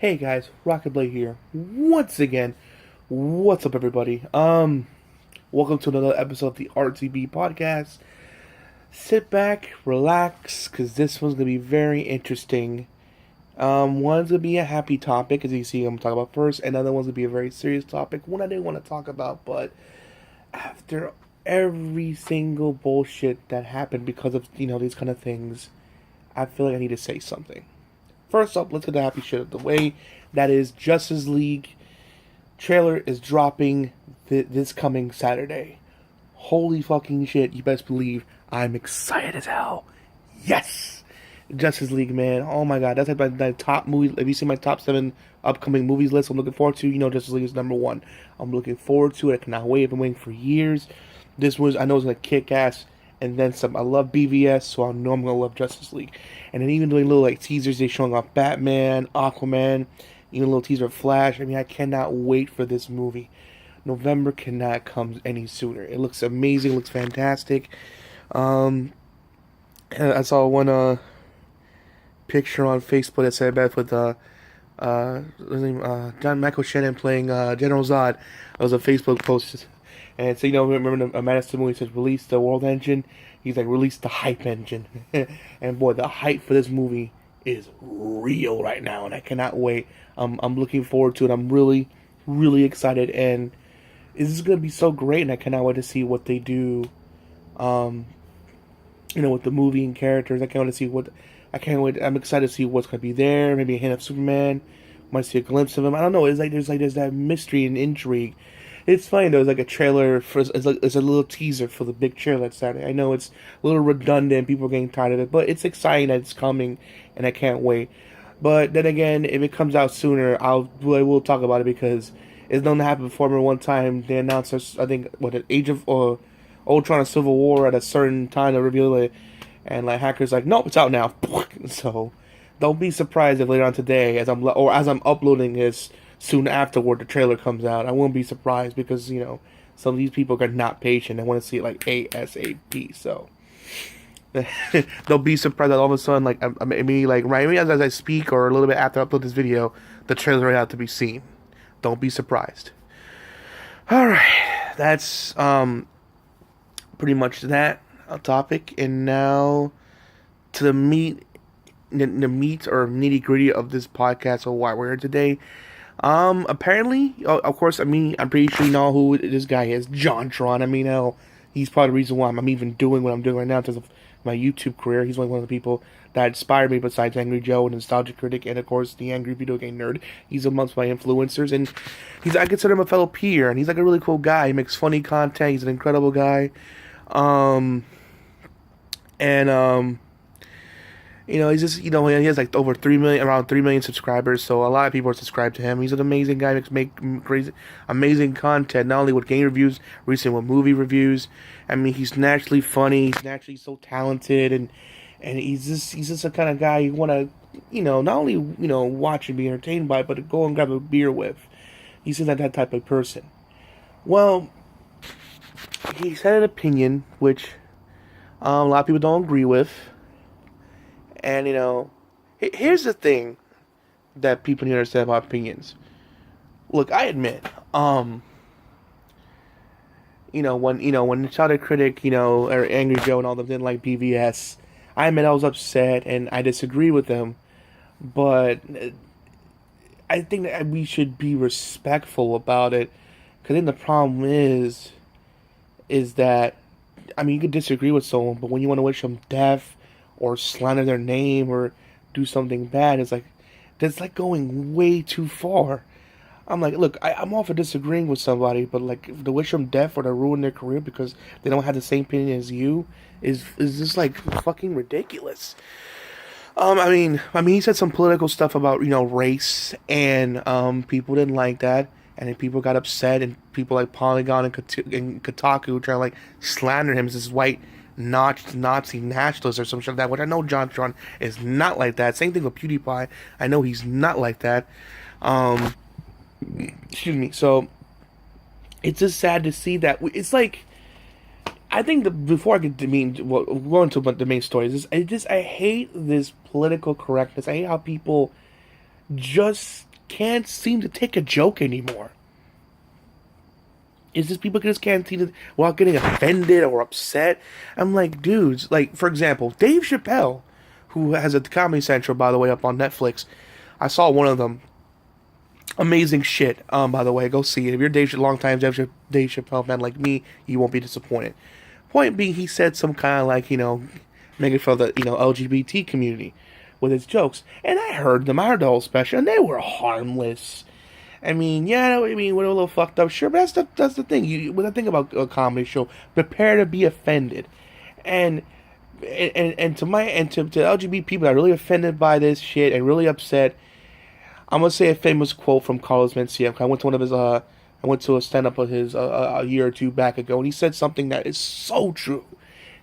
Hey guys, RockingTheBlade here once again. What's up, everybody? Welcome to another episode of the RTB podcast. Sit back, relax, because this one's gonna be very interesting. One's gonna be a happy topic, as you see, I'm talking about first. Another one's gonna be a very serious topic, one I didn't want to talk about, but after every single bullshit that happened because of these kind of things, I feel like I need to say something. First up, let's get the happy shit out of the way. That is, Justice League trailer is dropping this coming Saturday. Holy fucking shit, you best believe I'm excited as hell. Yes! Justice League, man. Oh my god, that's like my top movie. Have you seen my top 7 upcoming movies list I'm looking forward to? You know Justice League is number 1. I'm looking forward to it. I cannot wait. I've been waiting for years. This was, I know it's going to kick ass. And then some. I love BVS, so I know I'm going to love Justice League. And then even doing little teasers, they're showing off Batman, Aquaman, even a little teaser of Flash. I mean, I cannot wait for this movie. November cannot come any sooner. It looks amazing, it looks fantastic. I saw one picture on Facebook that said that with John Michael Shannon playing General Zod. It was a Facebook post. And so, remember the Man of Steel movie says, release the world engine? He's like, release the hype engine. And boy, the hype for this movie is real right now, and I cannot wait. I'm looking forward to it. I'm really, really excited, and this is going to be so great, and I cannot wait to see what they do, with the movie and characters. I can't wait. I'm excited to see what's going to be there. Maybe a hint of Superman. Might see a glimpse of him. I don't know. There's that mystery and intrigue. It's funny though. It's like a trailer for. It's a little teaser for the big trailer that's Saturday. I know it's a little redundant. People are getting tired of it, but it's exciting that it's coming, and I can't wait. But then again, if it comes out sooner, we'll talk about it because it's known to happen before. Remember one time they announced, I think, the Age of Ultron and Civil War at a certain time to reveal it, and hackers nope, it's out now. So don't be surprised if later on today, as I'm uploading this. Soon afterward, the trailer comes out. I won't be surprised because, some of these people are not patient. They want to see it ASAP. So, they'll be surprised that all of a sudden, maybe as I speak or a little bit after I upload this video, the trailer will have to be seen. Don't be surprised. Alright, that's pretty much that topic. And now to the meat or nitty gritty of this podcast or why we're here today. Apparently, of course, I'm pretty sure you know who this guy is, Jontron. Hell, he's probably the reason why I'm even doing what I'm doing right now because of my YouTube career. He's one of the people that inspired me besides Angry Joe, and Nostalgia Critic, and of course, the Angry Video Game Nerd. He's amongst my influencers, and I consider him a fellow peer, and he's a really cool guy. He makes funny content. He's an incredible guy. He's just, he has over 3 million, around 3 million subscribers, so a lot of people are subscribed to him. He's an amazing guy, makes crazy, amazing content, not only with game reviews, recently with movie reviews. He's naturally funny, he's naturally so talented, and he's just the kind of guy you want to, not only, watch and be entertained by, but to go and grab a beer with. He's that type of person. Well, he's had an opinion, which a lot of people don't agree with. And, here's the thing that people need to understand about opinions. Look, I admit, when the Nostalgia Critic, or Angry Joe and all them didn't like BVS, I admit I was upset and I disagree with them. But I think that we should be respectful about it. Because then the problem is that, you could disagree with someone, but when you want to wish them death, or slander their name, or do something bad, that's going way too far. I'm look, I'm all for disagreeing with somebody, but to wish them death or to ruin their career because they don't have the same opinion as you is just fucking ridiculous. He said some political stuff about race, and people didn't like that, and then people got upset, and people like Polygon and Kotaku trying to slander him as this white Nazi nationalist or some shit like that, which I know Jontron is not like that. Same thing with PewDiePie. I know he's not like that. Excuse me. So it's just sad to see that. It's I think before I get to go into the main story, I hate this political correctness. I hate how people just can't seem to take a joke anymore. Is this people just can't seem to, without getting offended or upset? I'm like, dudes, like, for example, Dave Chappelle, who has a Comedy Central, by the way, up on Netflix. I saw one of them. Amazing shit, by the way. Go see it. If you're a long-time Dave Chappelle fan like me, you won't be disappointed. Point being, he said some kind of like, making fun of the, LGBT community with his jokes. And I heard them. I heard the whole special, and they were harmless. I mean, yeah, we're a little fucked up, sure, but that's the thing. When I think about a comedy show, prepare to be offended. And to LGBT people that are really offended by this shit and really upset, I'm gonna say a famous quote from Carlos Mencia. I went to a stand-up of his a year or two back ago, and he said something that is so true.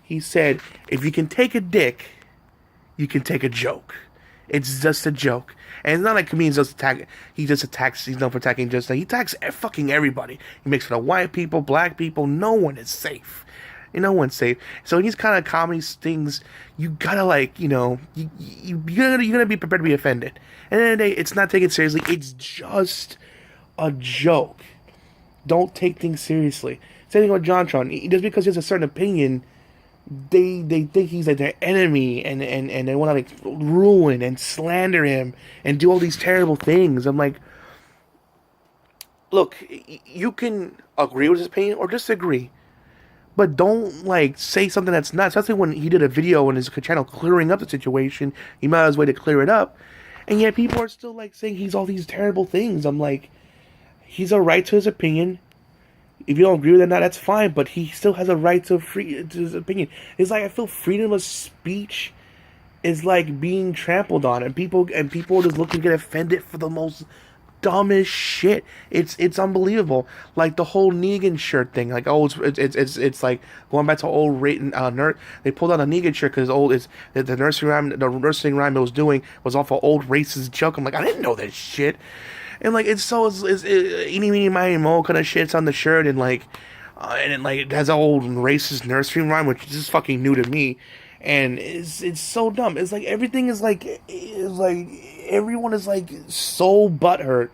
He said, "If you can take a dick, you can take a joke. It's just a joke." And it's not like comedians just attack. He's known for attacking he attacks fucking everybody. He makes fun of white people, black people. No one is safe. No one's safe. So in these kind of comedy things, you gotta you're gonna be prepared to be offended. And at the end of the day, it's not taken seriously. It's just a joke. Don't take things seriously. Same thing with Jontron. Just because he has a certain opinion, they think he's like their enemy, and they want to like ruin and slander him and do all these terrible things. I'm like, look, you can agree with his opinion or disagree, but don't like say something that's not. Especially when he did a video on his channel clearing up the situation, he might as well to clear it up, and yet people are still like saying he's all these terrible things. I'm like, he's a right to his opinion. If you don't agree with it, that's fine, but he still has a right to his opinion. It's like I feel freedom of speech is like being trampled on, and people just looking to get offended for the most dumbest shit. It's unbelievable. Like the whole Negan shirt thing. Like it's like going back to old nurse. They pulled out a Negan shirt because the nursing rhyme it was doing was off an old racist joke. I'm like, I didn't know that shit. And like it's eeny meeny miny mo kind of shit's on the shirt, and it has an old racist nursery rhyme, which is just fucking new to me, and it's so dumb. It's like everything is like everyone is like so butthurt.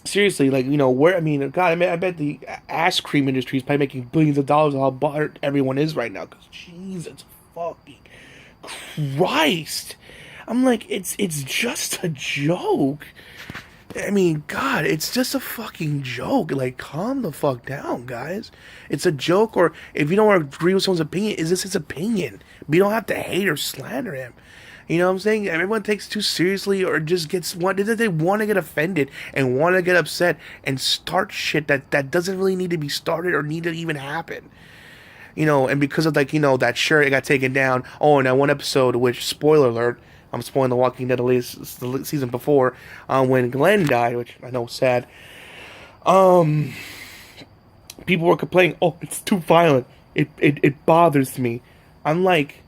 Seriously, God, I bet the ass cream industry is probably making billions of dollars on how butthurt everyone is right now. Because Jesus fucking Christ. I'm like, it's just a joke. I mean, God, it's just a fucking joke. Like, calm the fuck down, guys. It's a joke, or if you don't agree with someone's opinion, is this his opinion? But you don't have to hate or slander him. You know what I'm saying? Everyone takes it too seriously, or just they want to get offended and want to get upset and start shit that doesn't really need to be started or need to even happen. And because of that shirt, it got taken down. Oh, and that one episode, which, spoiler alert, I'm spoiling The Walking Dead the season before, when Glenn died, which I know is sad. People were complaining, oh, it's too violent. It bothers me. I'm like,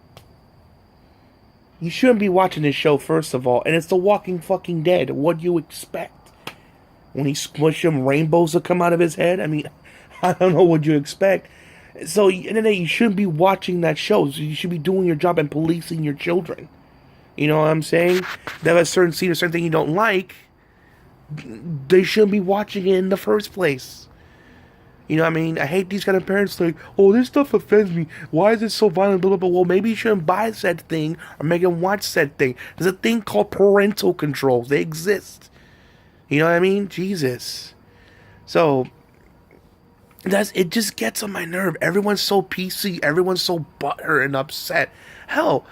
you shouldn't be watching this show, first of all. And it's The Walking fucking Dead. What do you expect? When he smushed them, rainbows will come out of his head? I mean, I don't know what you expect. So, in the day, you shouldn't be watching that show. So you should be doing your job and policing your children. You know what I'm saying? They have a certain scene or certain thing you don't like, they shouldn't be watching it in the first place. You know what I mean? I hate these kind of parents like, oh, this stuff offends me. Why is it so violent? Blah, blah, blah. Well, maybe you shouldn't buy said thing or make them watch said thing. There's a thing called parental controls. They exist. You know what I mean? Jesus. So, it just gets on my nerve. Everyone's so PC. Everyone's so butthurt and upset. Hell,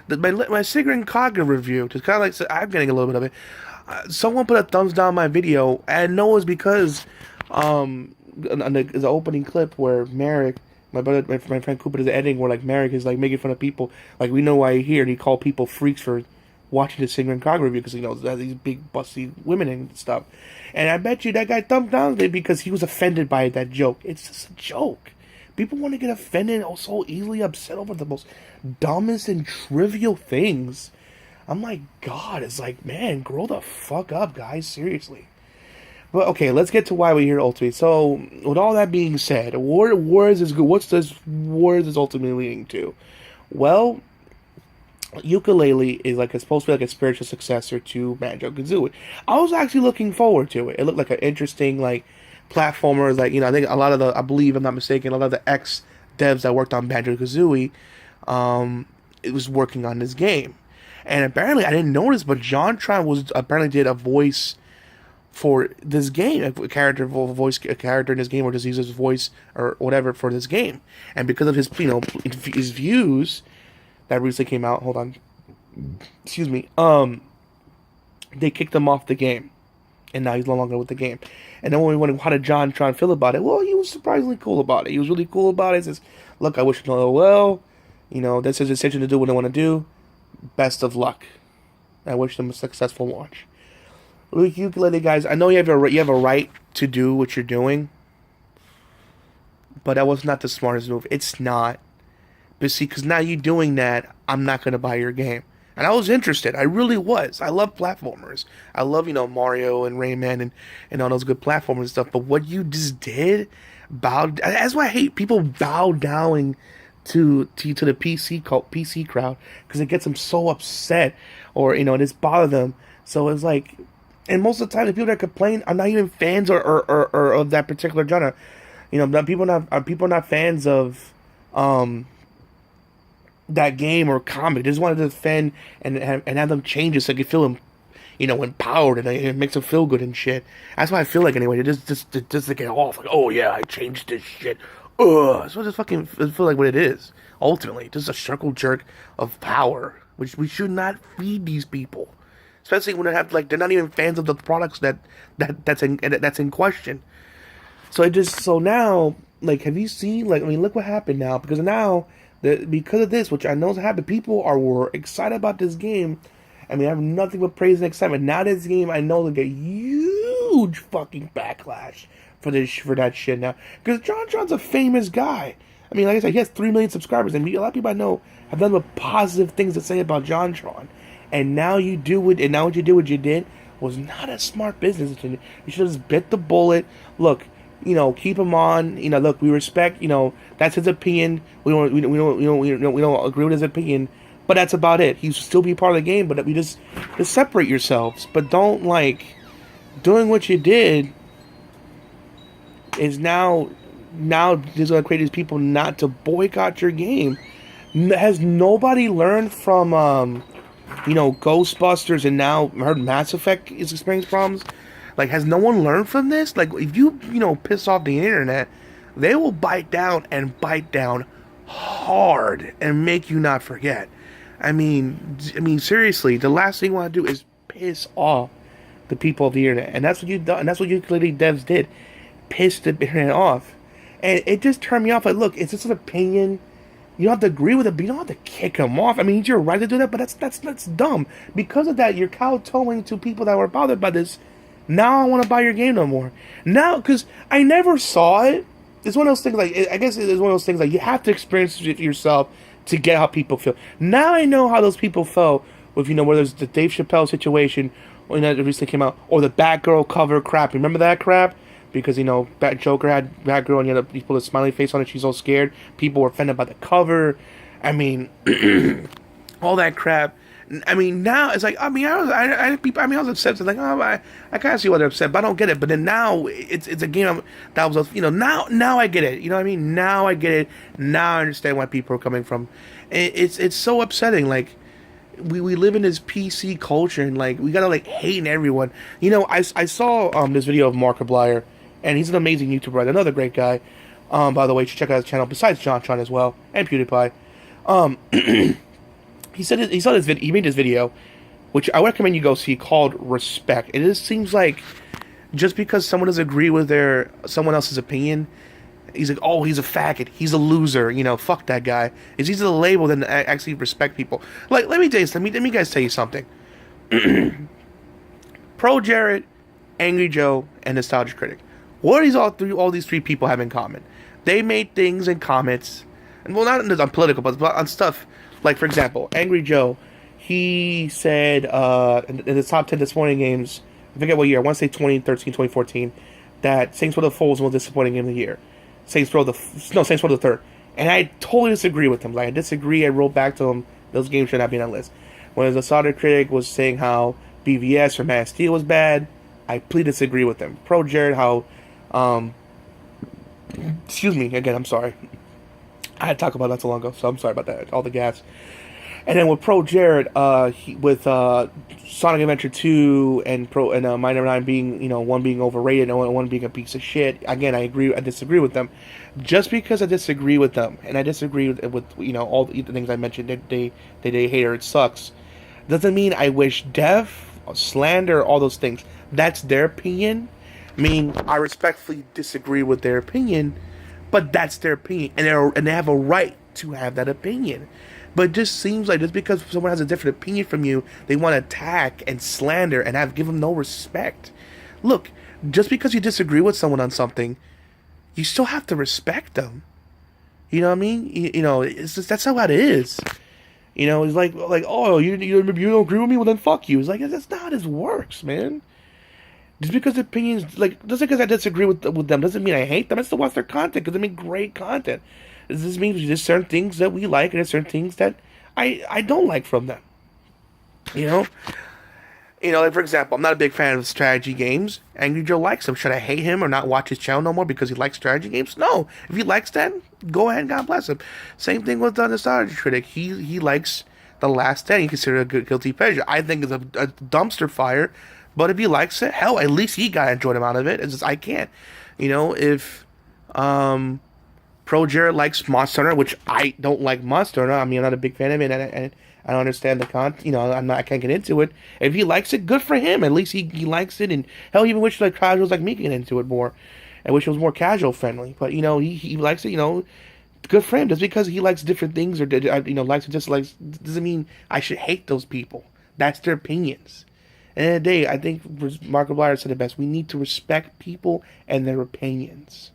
my cigarette Kaga review, just kind of like, I'm getting a little bit of it. Someone put a thumbs down my video, and I know it's because on the opening clip where Merrick, my friend Cooper is editing, where like Merrick is like making fun of people, like we know why you're here, and he called people freaks for watching the cigarette Kaga review because it has these big busty women and stuff. And I bet you that guy thumbs down it because he was offended by that joke. It's just a joke. People want to get offended or so easily upset over the most dumbest and trivial things. I'm like, God, it's like, man, grow the fuck up, guys, seriously. But okay, let's get to why we're here ultimately. So, with all that being said, where is this good? Where is this ultimately leading to? Well, Yooka-Laylee is like it's supposed to be like a spiritual successor to Banjo-Kazooie. I was actually looking forward to it. It looked like an interesting like platformer. Like I think a lot of I believe I'm not mistaken, a lot of the ex devs that worked on Banjo-Kazooie, it was working on this game, and apparently I didn't notice, but Jontron was apparently did a voice for this game, a character in this game, or just use his voice or whatever for this game, and because of his his views that recently came out. Hold on, excuse me. They kicked him off the game, and now he's no longer with the game. And then when we wondered how did Jontron feel about it, well, he was surprisingly cool about it. He was really cool about it. He says, "Look, I wish you all well. That's his decision to do what I want to do. Best of luck. I wish them a successful launch." Look, Yooka-Laylee guys, I know you have a right to do what you're doing, but that was not the smartest move. It's not. But see, because now you doing that, I'm not going to buy your game. And I was interested. I really was. I love platformers. I love, Mario and Rayman and all those good platformers and stuff. But what you just did, that's why I hate people bow down to the PC crowd, because it gets them so upset, or, it just bother them. So it's like, and most of the time, the people that complain are not even fans or of that particular genre. People are not fans of that game or comic. They just want to defend and have them change it so they can feel empowered, and it makes them feel good and shit. That's what I feel like anyway. Just to get off, like, oh yeah, I changed this shit. Ugh. So I just fucking feel like what it is. Ultimately, just a circle jerk of power, which we should not feed these people. Especially when they're not even fans of the products that's in question. So now, like, have you seen, like, I mean, look what happened now, because now because of this, which I know has happened, people were excited about this game. I mean, I have nothing but praise and excitement. Now this game, I know, will get huge fucking backlash for that shit now, because Jontron's a famous guy. I mean, like I said, he has 3 million subscribers, and a lot of people I know have done with positive things to say about Jontron. And now you do it, and now what you did was not a smart business. You should have just bit the bullet. Look, keep him on. Look, we respect. That's his opinion. We don't agree with his opinion, but that's about it. He should still be part of the game, but we just separate yourselves. But don't, like, doing what you did is now just gonna create these people not to boycott your game. Has nobody learned from Ghostbusters, and now heard Mass Effect is experiencing problems? Like, has no one learned from this? Like, if you piss off the internet, they will bite down hard and make you not forget. I mean, seriously, the last thing you want to do is piss off the people of the internet, and that's what you've done. And that's what Yooka-Laylee devs did, piss the internet off, and it just turned me off. Like, look, it's just an opinion. You don't have to agree with it, but you don't have to kick him off. I mean, it's your right to do that, but that's dumb. Because of that, you're kowtowing to people that were bothered by this. Now I don't want to buy your game no more. Now, because I never saw it. It's one of those things, like, I guess it's one of those things, like, you have to experience it yourself to get how people feel. Now I know how those people felt with, whether it's the Dave Chappelle situation, or, that recently came out, or the Batgirl cover crap. Remember that crap? Because, Joker had Batgirl, and he put a smiley face on it, she's all scared. People were offended by the cover. I mean, all that crap. I mean, now it's like, I was upset. So like, oh, I kind of see why they're upset, but I don't get it. But then now it's a game that was, now I get it. You know what I mean? Now I get it. Now I understand why people are coming from. It's so upsetting. Like, we live in this PC culture, and like, we gotta like hate everyone. I saw this video of Markiplier, and he's an amazing YouTuber, another great guy. By the way, you should check out his channel besides Jontron as well, and PewDiePie. He made this video, which I recommend you go see, called Respect. It just seems like just because someone doesn't agree with someone else's opinion, he's like, oh, he's a faggot, he's a loser, fuck that guy. It's easier to label than to actually respect people. Like, let me guys tell you something. Pro Jared, Angry Joe, and Nostalgia Critic. What do all these three people have in common? They made things in comments, and well, not on political, but on stuff. Like, for example, Angry Joe, he said in the top 10 disappointing games, I forget what year, I want to say 2013, 2014, that Saints Row the Fourth was the most disappointing game of the year. Saints Row the Third. And I totally disagree with him. Like, I wrote back to him Those games should not be on that list. When the Solder Critic was saying how BVS or Man of Steel was bad, I completely disagree with them. Pro Jared, how, excuse me, again, I'm sorry. I had to talk about that so long ago, so I'm sorry about that. All the gas. And then with Pro Jared, with Sonic Adventure 2 and Mighty Number 9 being, one being overrated and one being a piece of shit. Again, I disagree with them. Just because I disagree with them, and I disagree with all the things I mentioned that they hate or it sucks, doesn't mean I wish death, slander, all those things. That's their opinion. I mean, I respectfully disagree with their opinion, but that's their opinion, and they have a right to have that opinion. But it just seems like just because someone has a different opinion from you, they want to attack and slander and give them no respect. Look, just because you disagree with someone on something, you still have to respect them. You know what I mean? It's just, that's how it is. It's like oh, you don't agree with me? Well, then fuck you. It's like, that's not how this works, man. Just because opinions, just because I disagree with them doesn't mean I hate them. I still watch their content because they make great content. This means there's certain things that we like and there's certain things that I don't like from them. Like for example, I'm not a big fan of strategy games. Angry Joe likes them. Should I hate him or not watch his channel no more because he likes strategy games? No. If he likes that, go ahead and God bless him. Same thing with the Strategy Critic. He likes The Last Stand. He considers it a good guilty pleasure. I think it's a dumpster fire. But if he likes it, hell, at least he got enjoyment out of it. It's just I can't. If Pro Jared likes Monster Hunter, which I don't like Monster Hunter. I mean, I'm not a big fan of it, and I don't understand the content. I can't get into it. If he likes it, good for him. At least he likes it, and hell, he even wish casuals like me get into it more. I wish it was more casual friendly. But he likes it. Good for him. Just because he likes different things or likes or dislikes doesn't mean I should hate those people. That's their opinions. At the end of the day, I think Markiplier said it best. We need to respect people and their opinions.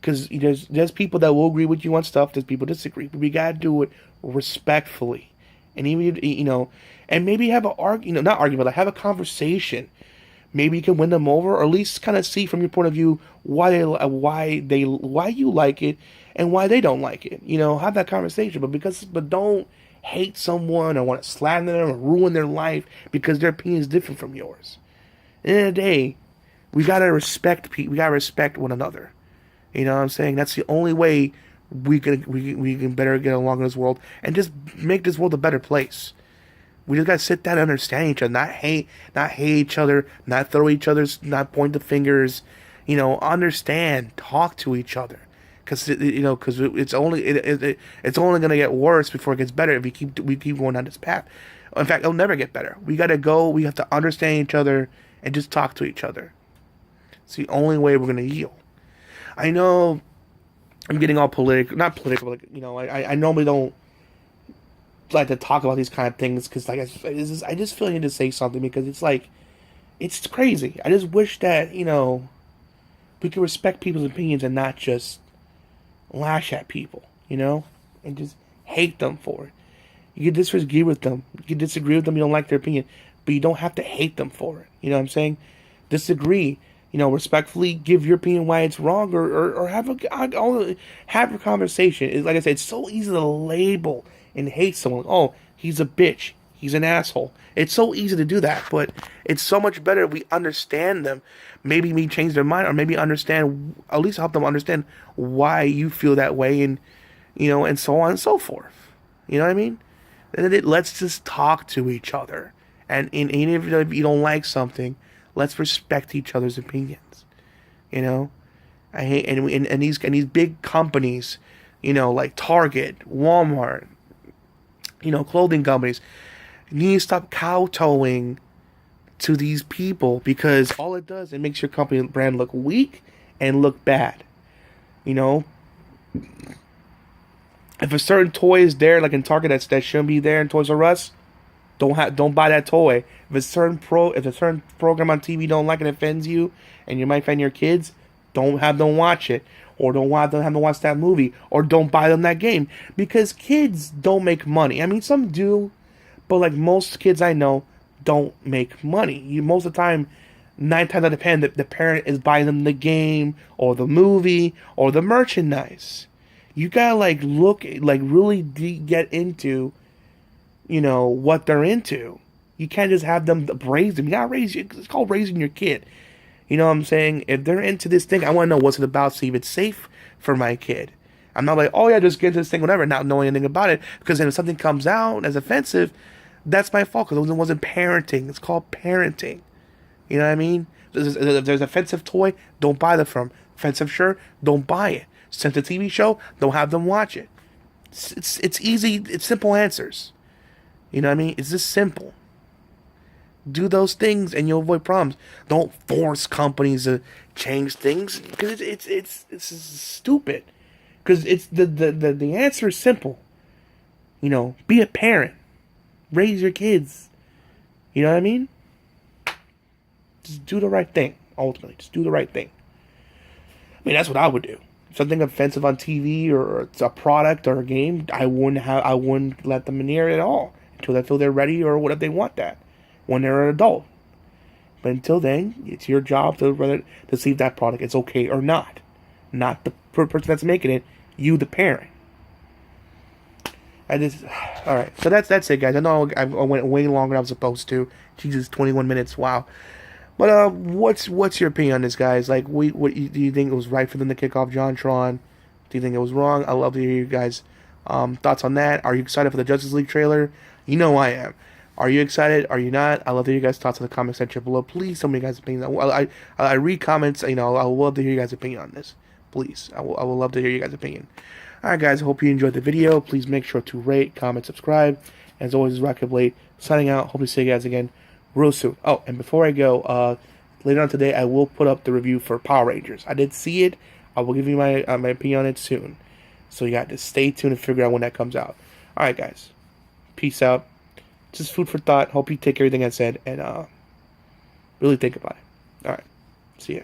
Because there's people that will agree with you on stuff. There's people disagree. But we gotta do it respectfully, and even and maybe have not argument, but have a conversation. Maybe you can win them over, or at least kind of see from your point of view why you like it and why they don't like it. Have that conversation. But don't hate someone or want to slander them or ruin their life because their opinion is different from yours. At the end of the day, we gotta respect people. We gotta respect one another. You know what I'm saying? That's the only way we can better get along in this world and just make this world a better place. We just gotta sit down and understand each other, not hate each other, not throw each other's, not point the fingers. Understand, talk to each other, because it's only gonna get worse before it gets better if we keep going down this path. In fact, it'll never get better. We have to understand each other and just talk to each other. It's the only way we're gonna heal. I know I'm getting all political, not political, but I normally don't like to talk about these kind of things because I just feel I need to say something because it's crazy. I just wish that we could respect people's opinions and not just lash at people, and just hate them for it. You can disagree with them. You can disagree with them. You don't like their opinion, but you don't have to hate them for it. You know what I'm saying? Disagree. Respectfully give your opinion why it's wrong, or have a conversation. Like I said, it's so easy to label and hate someone. Oh, he's a bitch. He's an asshole. It's so easy to do that, but it's so much better if we understand them. Maybe we change their mind, or maybe at least help them understand why you feel that way, and and so on and so forth. You know what I mean? And let's just talk to each other, and even if you don't like something, let's respect each other's opinions. I hate and these big companies, like Target, Walmart, clothing companies, need to stop kowtowing to these people, because all it does, it makes your company brand look weak and look bad. If a certain toy is there, like in Target, that shouldn't be there in Toys R Us, don't buy that toy. If a certain program on TV don't like it, offends you, and you might offend your kids, don't have them watch it, or don't have them watch that movie, or don't buy them that game, because kids don't make money. I mean, some do, but like most kids I know don't make money. Most of the time, 9 times out of 10, the parent is buying them the game or the movie or the merchandise. You gotta really get into what they're into. You can't just have them raise them. You gotta raise you. It's called raising your kid. You know what I'm saying? If they're into this thing, I want to know what's it about, see if it's safe for my kid. I'm not like, oh yeah, just get into this thing, whatever, not knowing anything about it. Because then if something comes out as offensive, that's my fault. Because it wasn't parenting. It's called parenting. You know what I mean? If there's an offensive toy, don't buy the from. Offensive shirt, don't buy it. Since a TV show, don't have them watch it. It's easy. It's simple answers. You know what I mean? It's just simple. Do those things and you'll avoid problems. Don't force companies to change things because it's stupid. Because it's the answer is simple. Be a parent, raise your kids. You know what I mean? Just do the right thing. Ultimately, just do the right thing. I mean, that's what I would do. Something offensive on TV or it's a product or a game, I wouldn't let them near it at all until they feel they're ready or whatever they want that when they're an adult. But until then, it's your job to see if that product is okay or not. Not the person that's making it, you the parent. All right. So that's it, guys. I know I went way longer than I was supposed to. Jesus, 21 minutes. Wow. But what's your opinion on this, guys? Like, do you think it was right for them to kick off Jontron? Do you think it was wrong? I'd love to hear you guys' thoughts on that. Are you excited for the Justice League trailer? You know I am. Are you excited? Are you not? I'd love to hear you guys' thoughts in the comment section below. Please tell me your guys' opinions. I read comments. I would love to hear you guys' opinion on this. Please. I will love to hear you guys' opinion. Alright, guys. I hope you enjoyed the video. Please make sure to rate, comment, subscribe. As always, RockingTheBlade signing out. Hope to see you guys again real soon. Oh, and before I go, later on today, I will put up the review for Power Rangers. I did see it. I will give you my opinion on it soon. So you got to stay tuned and figure out when that comes out. Alright, guys. Peace out. Just food for thought. Hope you take everything I said and really think about it. Alright. See ya.